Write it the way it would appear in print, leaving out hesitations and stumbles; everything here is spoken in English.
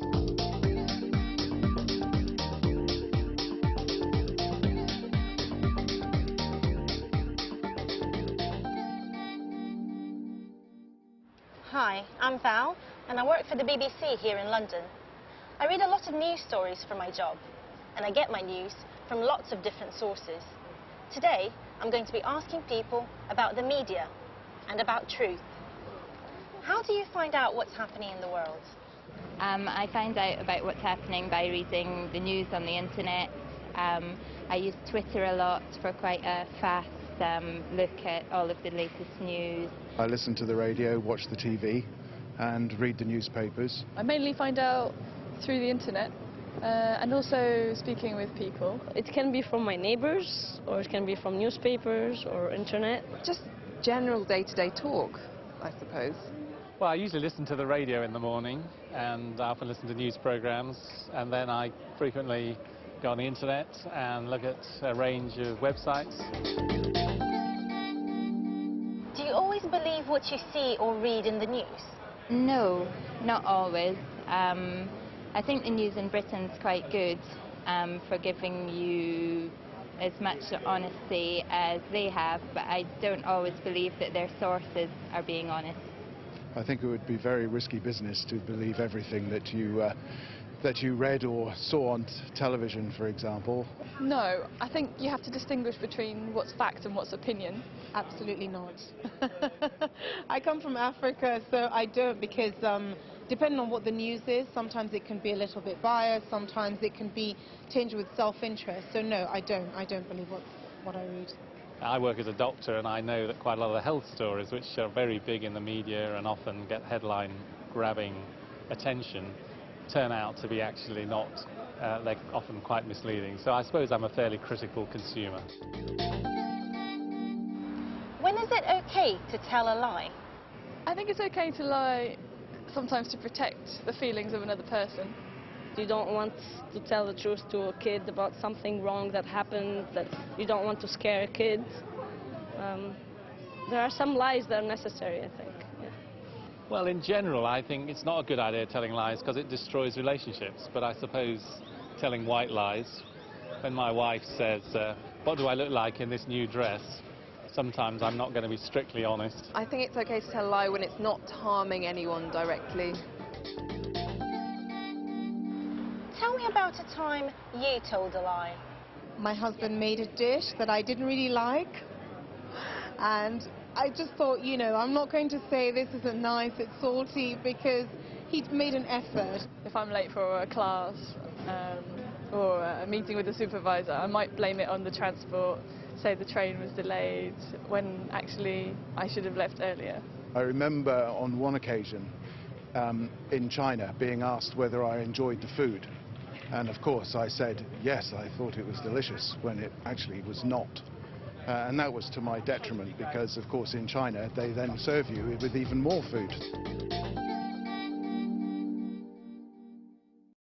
Hi, I'm Val, and I work for the BBC here in London. I read a lot of news stories for my job, and I get my news from lots of different sources. Today, I'm going to be asking people about the media and about truth. How do you find out what's happening in the world? I find out about what's happening by reading the news on the internet. I use Twitter a lot for quite a fast look at all of the latest news. I listen to the radio, watch the TV and read the newspapers. I mainly find out through the internet and also speaking with people. It can be from my neighbors, or it can be from newspapers or internet. Just general day-to-day talk, I suppose. Well, I usually listen to the radio in the morning, and I often listen to news programs, and then I frequently go on the internet and look at a range of websites. Do you always believe what you see or read in the news? No, not always. I think the news in Britain's quite good for giving you as much honesty as they have, but I don't always believe that their sources are being honest. I think it would be very risky business to believe everything that you read or saw on television, for example. No, I think you have to distinguish between what's fact and what's opinion. Absolutely not. I come from Africa, so I don't, because depending on what the news is, sometimes it can be a little bit biased, sometimes it can be tinged with self-interest. So no, I don't believe what I read. I work as a doctor, and I know that quite a lot of the health stories, which are very big in the media and often get headline-grabbing attention, turn out to be actually not, they're often quite misleading. So I suppose I'm a fairly critical consumer. When is it okay to tell a lie? I think it's okay to lie sometimes to protect the feelings of another person. You don't want to tell the truth to a kid about something wrong that happened, that you don't want to scare a kid. There are some lies that are necessary, I think. Yeah. Well, in general, I think it's not a good idea telling lies because it destroys relationships. But I suppose telling white lies, when my wife says, what do I look like in this new dress? Sometimes I'm not going to be strictly honest. I think it's okay to tell a lie when it's not harming anyone directly. Tell me about a time you told a lie. My husband made a dish that I didn't really like, and I just thought, you know, I'm not going to say this isn't nice, it's salty, because he'd made an effort. If I'm late for a class or a meeting with the supervisor, I might blame it on the transport, say the train was delayed, when actually I should have left earlier. I remember on one occasion in China being asked whether I enjoyed the food. And of course I said, yes, I thought it was delicious, when it actually was not. And that was to my detriment, because of course in China they then serve you with even more food.